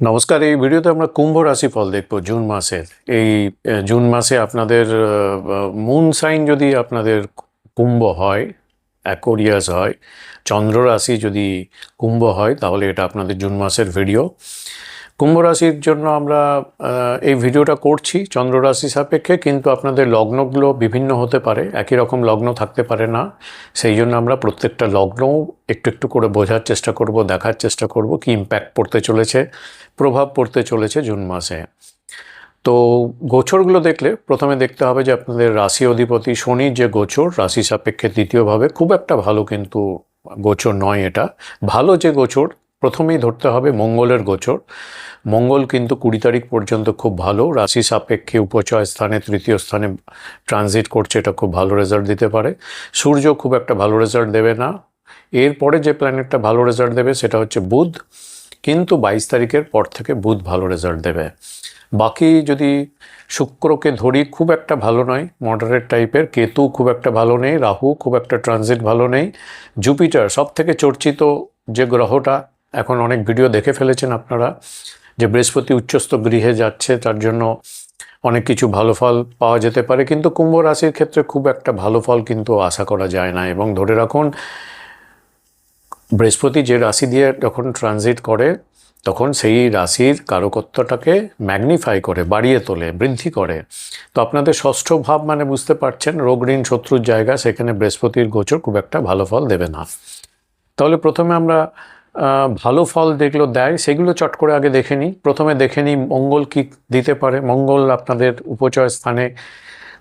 নমস্কার। এই ভিডিওতে আমরা কুম্ভ রাশি ফল দেখব জুন মাসের। এই জুন মাসে আপনাদের মুন সাইন যদি আপনাদের কুম্ভ হয়, অ্যাকোয়ারিয়াস হয়, চন্দ্র রাশি যদি কুম্ভ হয়, তাহলে এটা আপনাদের জুন মাসের ভিডিও। কুম্ভ রাশির জন্য আমরা এই ভিডিওটা করছি চন্দ্র রাশি সাপেক্ষে, কিন্তু আপনাদের লগ্নগুলো বিভিন্ন হতে পারে, একই রকম লগ্ন থাকতে পারে না। সেই জন্য আমরা প্রত্যেকটা লগ্নও একটু একটু করে বোঝার চেষ্টা করব, দেখার চেষ্টা করব কি ইম্প্যাক্ট পড়তে চলেছে, প্রভাব পড়তে চলেছে জুন মাসে। তো গোচরগুলো দেখলে প্রথমে দেখতে হবে যে আপনাদের রাশি অধিপতি শনির যে গোচর রাশি সাপেক্ষে দ্বিতীয়ভাবে খুব একটা ভালো কিন্তু গোচর নয়। এটা ভালো যে গোচর প্রথমেই ধরতে হবে মঙ্গলের গোচর। মঙ্গল কিন্তু 20 তারিখ পর্যন্ত খুব ভালো, রাশি সাপেক্ষে উপচয় স্থানে তৃতীয় স্থানে ট্রানজিট করছে, এটা খুব ভালো রেজাল্ট দিতে পারে। সূর্য খুব একটা ভালো রেজাল্ট দেবে না। এরপরে যে প্ল্যানেটটা ভালো রেজাল্ট দেবে সেটা হচ্ছে বুধ, কিন্তু 22 তারিখের পর থেকে বুধ ভালো রেজাল্ট দেবে। বাকি যদি শুক্রকে ধরি, খুব একটা ভালো নয়, মডারেট টাইপের। কেতু খুব একটা ভালো নেই, রাহু খুব একটা ট্রানজিট ভালো নেই। জুপিটার সব থেকে চর্চিত যে গ্রহটা, এখন অনেক ভিডিও দেখে ফেলেছেন আপনারা, যে বৃহস্পতি উচ্চস্থ গৃহে যাচ্ছে, তার জন্য অনেক কিছু ভালো ফল পাওয়া যেতে পারে, কিন্তু কুম্ভ রাশির ক্ষেত্রে খুব একটা ভালো ফল কিন্তু আশা করা যায় না। এবং ধরে রাখুন, বৃহস্পতি যে রাশি দিয়ে যখন ট্রানজিট করে তখন সেই রাশির কারকত্বটাকে ম্যাগনিফাই করে, বাড়িয়ে তোলে, বৃদ্ধি করে। তো আপনাদের ষষ্ঠ ভাব মানে বুঝতে পারছেন, রোগ ঋণ শত্রুর জায়গা, সেখানে বৃহস্পতির গোচর খুব একটা ভালো ফল দেবে না। তাহলে প্রথমে আমরা ভালো ফল যেগুলো দেয় সেগুলো চট করে আগে দেখে নিই। প্রথমে দেখে নিই মঙ্গল কি দিতে পারে। মঙ্গল আপনাদের উপচয় স্থানে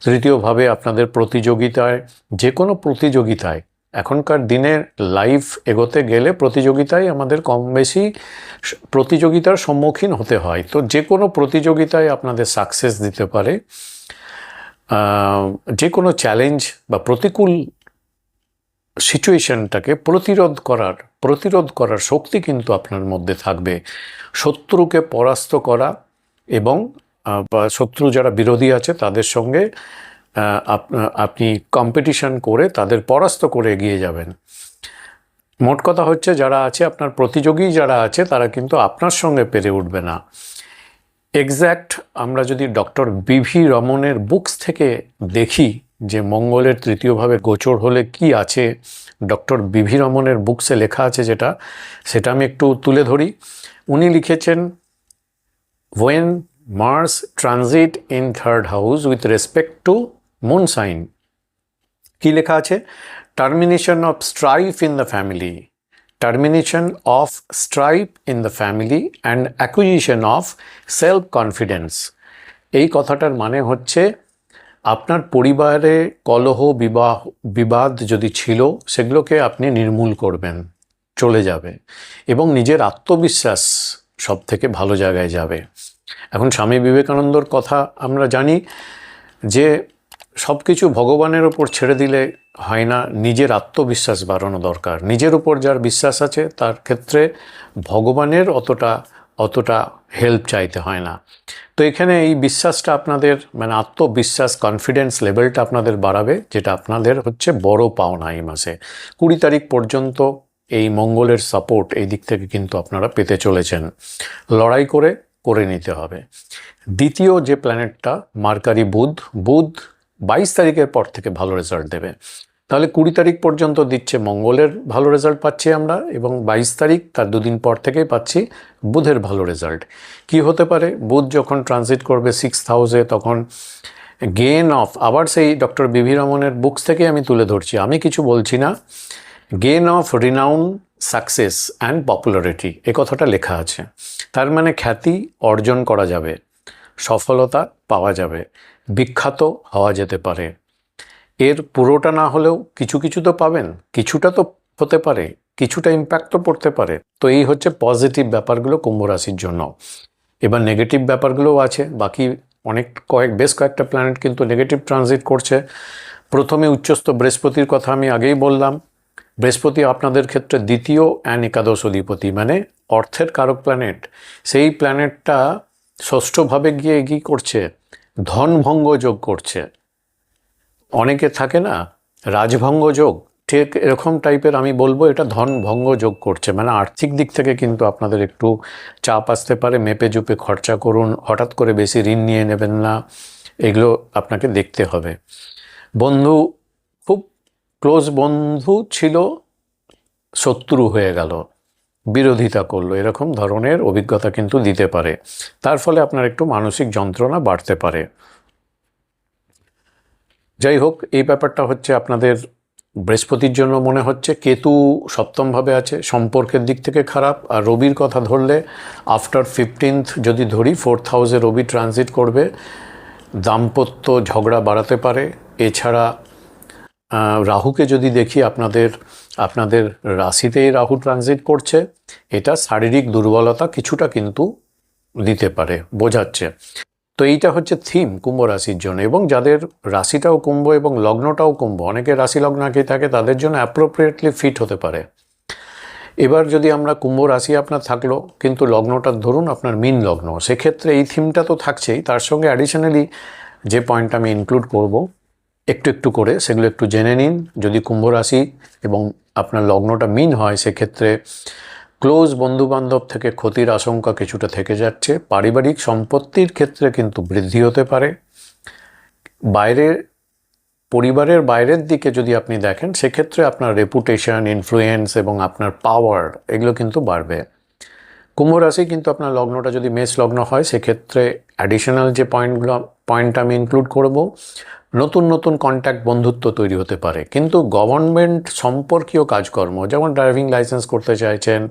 তৃতীয়ভাবে আপনাদের প্রতিযোগিতায়, যে কোনো প্রতিযোগিতায়, এখনকার দিনে লাইফ এগোতে গেলে প্রতিযোগিতায় আমাদের কম বেশি প্রতিযোগিতার সম্মুখীন হতে হয়। তো যে কোনো প্রতিযোগিতায় আপনাদের সাকসেস দিতে পারে। যে কোনো চ্যালেঞ্জ বা প্রতিকূল সিচুয়েশনটাকে প্রতিরোধ করার শক্তি কিন্তু আপনার মধ্যে থাকবে। শত্রুকে পরাস্ত করা এবং শত্রু যারা বিরোধী আছে তাদের সঙ্গে আপনি কম্পিটিশন করে তাদের পরাস্ত করে এগিয়ে যাবেন। মোট কথা হচ্ছে, যারা আছে আপনার প্রতিযোগী যারা আছে তারা কিন্তু আপনার সঙ্গে পেরে উঠবে না। এক্স্যাক্ট আমরা যদি ডক্টর বি.ভি. রমনের বুকস থেকে দেখি যে মঙ্গলের তৃতীয়ভাবে গোচর হলে কি আছে, ডক্টর বি.ভি. রমনের বুকসে লেখা আছে সেটা আমি একটু তুলে ধরি। উনি লিখেছেন, when Mars transit in third house with respect to moon sign, কি লেখা আছে? Termination of strife in the family, termination of strife in the family and acquisition of self confidence. এই কথাটার মানে হচ্ছে, আপনার পরিবারে কলহ বিবাদ যদি ছিল সেগুলোকে আপনি নির্মূল করবেন, চলে যাবে, এবং নিজের আত্মবিশ্বাস সব থেকে ভালো জায়গায় যাবে। এখন স্বামী বিবেকানন্দর কথা আমরা জানি যে সব কিছু ভগবানের ওপর ছেড়ে দিলে হয় না, নিজের আত্মবিশ্বাস বাড়ানো দরকার। নিজের উপর যার বিশ্বাস আছে তার ক্ষেত্রে ভগবানের অতটা হেল্প চাইতে হয় না। তো এখানে এই বিশ্বাসটা আপনাদের, মানে আত্মবিশ্বাস, কনফিডেন্স লেভেলটা আপনাদের বাড়াবে, যেটা আপনাদের হচ্ছে বড় পাওনা এই মাসে। 20 তারিখ পর্যন্ত এই মঙ্গলের সাপোর্ট এই দিক থেকে কিন্তু আপনারা পেতে চলেছেন। লড়াই করে নিতে হবে। দ্বিতীয় যে প্ল্যানেটটা মার্কারি, বুধ 22 তারিখের পর থেকে ভালো রেজাল্ট দেবে। তাহলে 20 তারিখ পর্যন্ত দিচ্ছে মঙ্গলের ভালো রেজাল্ট পাচ্ছি আমরা, এবং 22 তারিখ তার দুদিন পর থেকেই পাচ্ছি বুধের ভালো রেজাল্ট। কি হতে পারে? বুধ যখন ট্রানজিট করবে 6th হাউসে, তখন গেন অফ, আবার সেই ডক্টর বি.ভি. রমনের বুকস থেকে আমি তুলে ধরছি, আমি কিছু বলছি না, gain of renown, success and popularity, এ কথাটা লেখা আছে। তার মানে খ্যাতি অর্জন করা যাবে, সফলতা পাওয়া যাবে, বিখ্যাত হওয়া যেতে পারে। এর পুরোটা না হলেও কিছু কিছু তো পাবেন, কিছুটা তো হতে পারে, কিছুটা ইম্প্যাক্ট তো পড়তে পারে। তো এই হচ্ছে পজিটিভ ব্যাপারগুলো কুম্ভ রাশির জন্য। এবার নেগেটিভ ব্যাপারগুলোও আছে। বাকি বেশ কয়েকটা প্ল্যানেট কিন্তু নেগেটিভ ট্রানজিট করছে। প্রথমে উচ্চস্থ বৃহস্পতির কথা আমি আগেই বললাম। বৃহস্পতি আপনাদের ক্ষেত্রে দ্বিতীয় অ্যান্ড একাদশ অধিপতি, মানে অর্থের কারক প্ল্যানেট। সেই প্ল্যানেটটা ষষ্ঠভাবে গিয়ে কি করছে? ধনভঙ্গ যোগ করছে। অনেকে থাকে না রাজভঙ্গ যোগ, ঠিক এরকম টাইপের আমি বলবো এটা ধন ভঙ্গ যোগ করছে, মানে আর্থিক দিক থেকে কিন্তু আপনাদের একটু চাপ আসতে পারে। মেপে জুপে খরচা করুন, হঠাৎ করে বেশি ঋণ নিয়ে নেবেন না, এগুলো আপনাকে দেখতে হবে। বন্ধু, খুব ক্লোজ বন্ধু ছিল, শত্রু হয়ে গেল, বিরোধিতা করলো, এরকম ধরনের অভিজ্ঞতা কিন্তু দিতে পারে। তার ফলে আপনার একটু মানসিক যন্ত্রণা বাড়তে পারে। যাই হোক, এই ব্যাপারটা হচ্ছে আপনাদের বৃহস্পতির জন্য মনে হচ্ছে। কেতু সপ্তমভাবে আছে, সম্পর্কের দিক থেকে খারাপ। আর রবির কথা ধরলে আফটার 15th যদি ধরি, 4th হাউসে রবি ট্রানজিট করবে, দাম্পত্য ঝগড়া বাড়াতে পারে। এছাড়া রাহুকে যদি দেখি, আপনাদের রাশিতেই রাহু ট্রানজিট করছে, এটা শারীরিক দুর্বলতা কিছুটা কিন্তু দিতে পারে, বোঝাচ্ছে। তো এইটা হচ্ছে থিম কুম্ভ রাশির জন্য। এবং যাদের রাশিটাও কুম্ভ এবং লগ্নটাও কুম্ভ, অনেকের রাশি লগ্ন একই থাকে, তাদের জন্য অ্যাপ্রোপ্রিয়েটলি ফিট হতে পারে। এবার যদি আমরা কুম্ভ রাশি আপনার থাকলো, কিন্তু লগ্নটা ধরুন আপনার মীন লগ্ন, সেক্ষেত্রে এই থিমটা তো থাকছেই, তার সঙ্গে অ্যাডিশনালি যে পয়েন্ট আমি ইনক্লুড করব একটু একটু করে, সেগুলো একটু জেনে নিন। যদি কুম্ভ রাশি এবং আপনার লগ্নটা মীন হয়, সেক্ষেত্রে ক্লোজ বন্ধুবান্ধব থেকে ক্ষতির আশঙ্কা কিছুটা থেকে যাচ্ছে। পারিবারিক সম্পত্তির ক্ষেত্রে কিন্তু বৃদ্ধি হতে পারে। পরিবারের বাইরের দিকে যদি আপনি দেখেন, সেক্ষেত্রে আপনার রেপুটেশন, ইনফ্লুয়েন্স এবং আপনার পাওয়ার, এগুলো কিন্তু বাড়বে। কুম্ভ রাশি কিন্তু আপনার লগ্নটা যদি মেষ লগ্ন হয়, সেক্ষেত্রে অ্যাডিশনাল যে পয়েন্ট আমি ইনক্লুড করব, নতুন নতুন কন্ট্যাক্ট, বন্ধুত্ব তৈরি হতে পারে। কিন্তু গভর্নমেন্ট সম্পর্কীয় কাজকর্ম, যেমন ড্রাইভিং লাইসেন্স করতে চাইছেন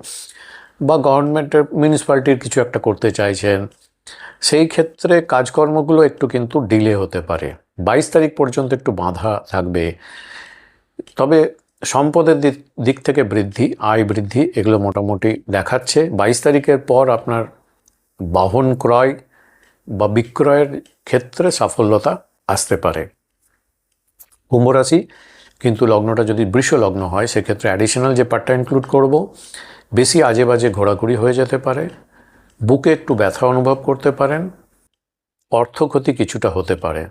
বা গভর্নমেন্টের মিউনিসিপ্যালিটির কিছু একটা করতে চাইছেন, সেই ক্ষেত্রে কাজকর্মগুলো একটু কিন্তু ডিলে হতে পারে। 22 তারিখ পর্যন্ত একটু বাধা থাকবে। তবে সম্পদের দিক থেকে বৃদ্ধি, আয় বৃদ্ধি, এগুলো মোটামুটি দেখাচ্ছে। 22 তারিখের পর আপনার বাহন ক্রয় বা বিক্রয়ের ক্ষেত্রে সাফল্যতা আসতে পারে। কুম্ভ রাশি কিন্তু লগ্নটা যদি বৃষ লগ্ন হয়, সেক্ষেত্রে অ্যাডিশনাল যে পার্টটা ইনক্লুড করব, বেশি আজে বাজে ঘোরাঘুরি হয়ে যেতে পারে, বুকে একটু ব্যথা অনুভব করতে পারেন, অর্থক্ষতি কিছুটা হতে পারে।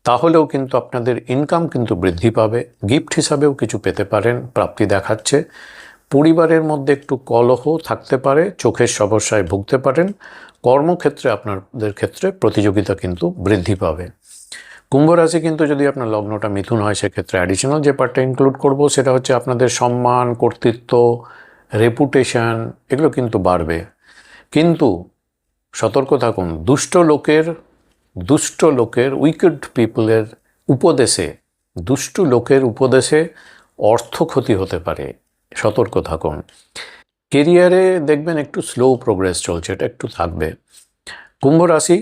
তাহলেও কিন্তু আপনাদের ইনকাম কিন্তু বৃদ্ধি পাবে, গিফট হিসাবেও কিছু পেতে পারেন, প্রাপ্তি দেখাচ্ছে। পরিবারের মধ্যে একটু কলহ থাকতে পারে, চোখের সমস্যায় ভুগতে পারেন। কর্মক্ষেত্রে আপনাদের ক্ষেত্রে প্রতিযোগিতা কিন্তু বৃদ্ধি পাবে। কুম্ভ রাশি কিন্তু যদি আপনার লগ্নটা মিথুন হয়, সেক্ষেত্রে অ্যাডিশনাল যে পার্টটা ইনক্লুড করব, সেটা হচ্ছে আপনাদের সম্মান, কর্তৃত্ব, রেপুটেশন, এগুলো কিন্তু বাড়বে। কিন্তু সতর্ক থাকুন, দুষ্ট লোকের উইকেড পিপলের উপদেশে, দুষ্ট লোকের উপদেশে অর্থ ক্ষতি হতে পারে, সতর্ক থাকুন। কেরিয়ারে দেখবেন একটু স্লো প্রোগ্রেস চলছে, এটা একটু থাকবে। কুম্ভ রাশি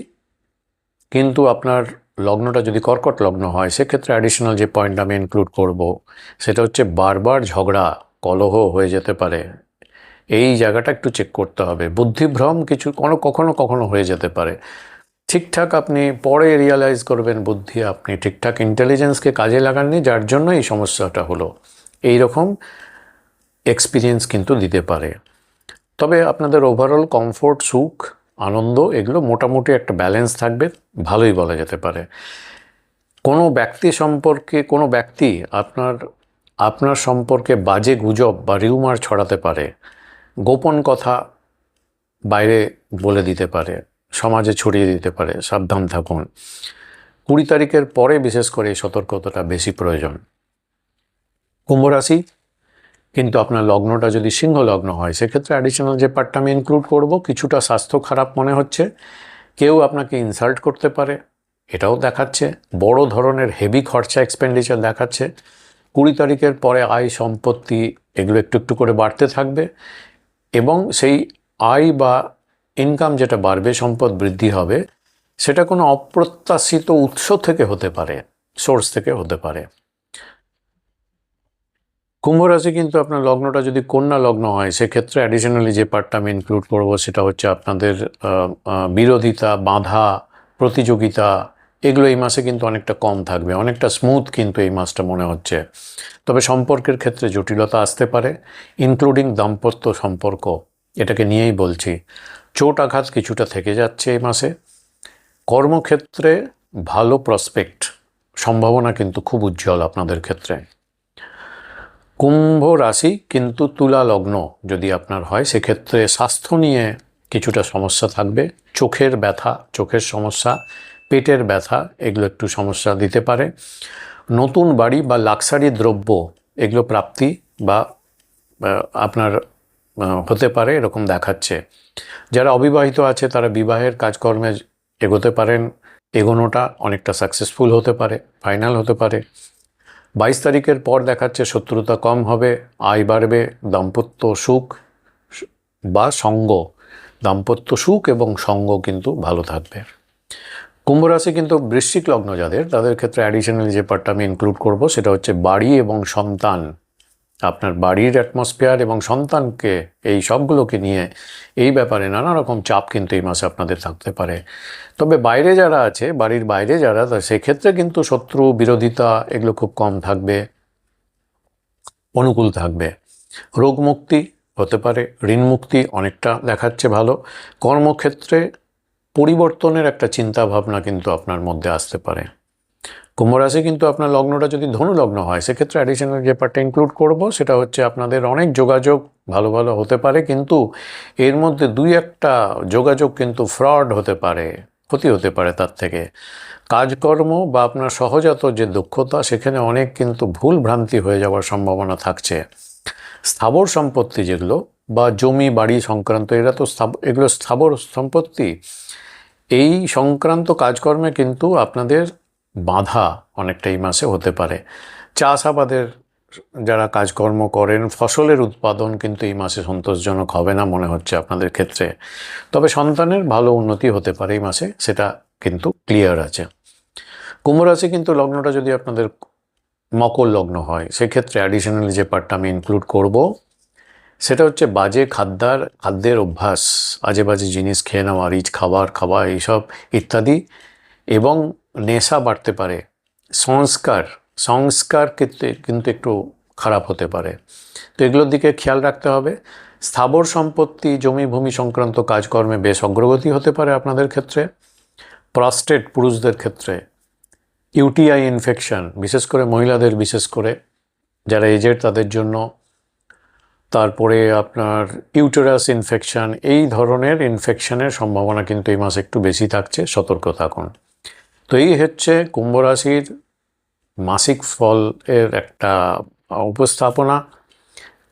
কিন্তু আপনার লগ্নটা যদি কর্কট লগ্ন হয়, সেক্ষেত্রে অ্যাডিশনাল যে পয়েন্ট আমি ইনক্লুড করব, সেটা হচ্ছে বারবার ঝগড়া, কলহ হয়ে যেতে পারে। এই জায়গাটা একটু চেক করতে হবে। বুদ্ধিভ্রম কিছু কখনো কখনো হয়ে যেতে পারে। ঠিকঠাক আপনি পরে রিয়ালাইজ করবেন বুদ্ধি, আপনি ঠিকঠাক ইন্টেলিজেন্সকে কাজে লাগাননি, যার জন্য এই সমস্যাটা হলো। এই রকম এক্সপিরিয়েন্স কিন্তু দিতে পারে। তবে আপনাদের ওভারঅল কমফোর্ট, সুখ, আনন্দ, এগুলো মোটামুটি একটা ব্যালেন্স থাকবে, ভালোই বলা যেতে পারে। কোনো ব্যক্তি আপনার সম্পর্কে বাজে গুজব বা রিউমার ছড়াতে পারে, গোপন কথা বাইরে বলে দিতে পারে, সমাজে ছড়িয়ে দিতে পারে, সাবধান থাকুন। 20 তারিখের পরে বিশেষ করে এই সতর্কতাটা বেশি প্রয়োজন। কুম্ভ রাশি কিন্তু আপনার লগ্নটা যদি সিংহ লগ্ন হয়, সেক্ষেত্রে অ্যাডিশনাল যে পার্টটা আমি ইনক্লুড করব, কিছুটা স্বাস্থ্য খারাপ মনে হচ্ছে, কেউ আপনাকে ইনসাল্ট করতে পারে, এটাও দেখাচ্ছে। বড় ধরনের হেভি খরচা, এক্সপেন্ডিচার দেখাচ্ছে। 20 তারিখের পরে আয়, সম্পত্তি, এগুলো একটু একটু করে বাড়তে থাকবে এবং সেই আয় বা ইনকাম যেটা বাড়বে, সম্পদ বৃদ্ধি হবে, সেটা কোনো অপ্রত্যাশিত উৎস থেকে হতে পারে, সোর্স থেকে হতে পারে। কুম্ভ রাশি কিন্তু আপনার লগ্নটা যদি কন্যা লগ্ন হয়, সেক্ষেত্রে অ্যাডিশনালি যে পার্টটা আমি ইনক্লুড করবো, সেটা হচ্ছে আপনাদের বিরোধিতা, বাধা, প্রতিযোগিতা, এগুলো এই মাসে কিন্তু অনেকটা কম থাকবে, অনেকটা স্মুথ কিন্তু এই মাসটা মনে হচ্ছে। তবে সম্পর্কের ক্ষেত্রে জটিলতা আসতে পারে, ইনক্লুডিং দাম্পত্য সম্পর্ক, এটাকে নিয়েই বলছি। চোট আঘাত কিছুটা থেকে যাচ্ছে এই মাসে। কর্মক্ষেত্রে ভালো প্রসপেক্ট, সম্ভাবনা কিন্তু খুব উজ্জ্বল আপনাদের ক্ষেত্রে। কুম্ভ রাশি কিন্তু তুলা লগ্ন যদি আপনার হয়, সেক্ষেত্রে স্বাস্থ্য নিয়ে কিছুটা সমস্যা থাকবে। চোখের ব্যথা, চোখের সমস্যা, পেটের ব্যথা, এগুলো একটু সমস্যা দিতে পারে। নতুন বাড়ি বা লাক্সারি দ্রব্য এগুলো প্রাপ্তি বা আপনার হতে পারে এরকম দেখাচ্ছে। যারা অবিবাহিত আছে তারা বিবাহের কাজকর্মে এগোতে পারেন, এগোনোটা অনেকটা সাকসেসফুল হতে পারে, ফাইনাল হতে পারে। 22 তারিখের পর দেখাচ্ছে শত্রুতা কম হবে, আয় বাড়বে, দাম্পত্য সুখ বা সঙ্গ, দাম্পত্য সুখ এবং সঙ্গ কিন্তু ভালো থাকবে। কুম্ভ রাশি কিন্তু বৃশ্চিক লগ্ন যাদের, তাদের ক্ষেত্রে অ্যাডিশনালি যে পার্টটা আমি ইনক্লুড করব সেটা হচ্ছে বাড়ি এবং সন্তান। আপনার বাড়ির অ্যাটমসফিয়ার এবং সন্তানকে, এই সবগুলোকে নিয়ে এই ব্যাপারে নানা রকম চাপ কিন্তু এই মাসে আপনাদের থাকতে পারে। তবে বাইরে যারা আছে, বাড়ির বাইরে যারা, সেক্ষেত্রে কিন্তু শত্রু বিরোধিতা এগুলো খুব কম থাকবে, অনুকূল থাকবে। রোগ মুক্তি হতে পারে, ঋণ মুক্তি অনেকটা দেখাচ্ছে ভালো। কর্মক্ষেত্রে পরিবর্তনের একটা চিন্তা ভাবনা কিন্তু আপনার মধ্যে আসতে পারে। কুম্ভ রাশি কিন্তু আপনার লগ্নটা যদি ধনু লগ্ন হয়, সেক্ষেত্রে অ্যাডিশনাল যে পার্টটা ইনক্লুড করব সেটা হচ্ছে আপনাদের অনেক যোগাযোগ ভালো ভালো হতে পারে, কিন্তু এর মধ্যে দুই একটা যোগাযোগ কিন্তু ফ্রড হতে পারে, ক্ষতি হতে পারে তার থেকে। কাজকর্ম বা আপনার সহজাত যে দক্ষতা, সেখানে অনেক কিন্তু ভুল ভ্রান্তি হয়ে যাওয়ার সম্ভাবনা থাকছে। স্থাবর সম্পত্তি যেগুলো বা জমি বাড়ি সংক্রান্ত, এরা তো এগুলো স্থাবর সম্পত্তি, এই সংক্রান্ত কাজকর্মে কিন্তু আপনাদের বাধা অনেকটা এই মাসে হতে পারে। চাষাবাদের যারা কাজকর্ম করেন, ফসলের উৎপাদন কিন্তু এই মাসে সন্তোষজনক হবে না মনে হচ্ছে আপনাদের ক্ষেত্রে। তবে সন্তানের ভালো উন্নতি হতে পারে এই মাসে, সেটা কিন্তু ক্লিয়ার আছে। কুম্ভ রাশি কিন্তু লগ্নটা যদি আপনাদের মকর লগ্ন হয়, সেক্ষেত্রে অ্যাডিশনালি যে পার্টটা আমি ইনক্লুড করব সেটা হচ্ছে বাজে খাদ্যের অভ্যাস, আজে বাজে জিনিস খেয়ে নেওয়া, রিচ খাবার খাওয়া এইসব ইত্যাদি, এবং নেশা বাড়তে পারে। সংস্কার ক্ষেত্রে কিন্তু একটু খারাপ হতে পারে, তো এগুলোর দিকে খেয়াল রাখতে হবে। স্থাবর সম্পত্তি, জমি ভূমি সংক্রান্ত কাজকর্মে বেশ অগ্রগতি হতে পারে আপনাদের ক্ষেত্রে। প্রস্টেট পুরুষদের ক্ষেত্রে, ইউটিআই ইনফেকশন, বিশেষ করে মহিলাদের, বিশেষ করে যারা এজেড তাদের জন্য, তারপরে আপনার ইউটেরাস ইনফেকশন, এই ধরনের ইনফেকশনের সম্ভাবনা কিন্তু এই মাসে একটু বেশি থাকছে, সতর্ক থাকুন। তো এই হচ্ছে কুম্ভ রাশির মাসিক ফল এর একটা উপস্থাপনা,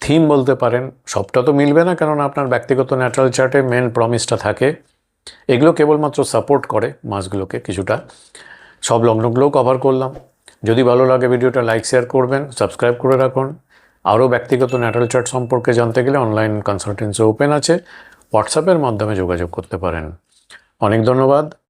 থিম বলতে পারেন। সবটা তো মিলবে না, কারণ আপনার ব্যক্তিগত ন্যাচারাল চার্টে মেন প্রমিসটা থাকে, এগুলো কেবলমাত্র সাপোর্ট করে মাসগুলোকে কিছুটা। সব লগ্নগুলোও কভার করলাম। যদি ভালো লাগে ভিডিওটা লাইক শেয়ার করবেন, সাবস্ক্রাইব করে রাখুন। আরও ব্যক্তিগত ন্যাটাল চার্ট সম্পর্কে জানতে গেলে অনলাইন কনসালটেন্সি ওপেন আছে, হোয়াটসঅ্যাপের মাধ্যমে যোগাযোগ করতে পারেন। অনেক ধন্যবাদ।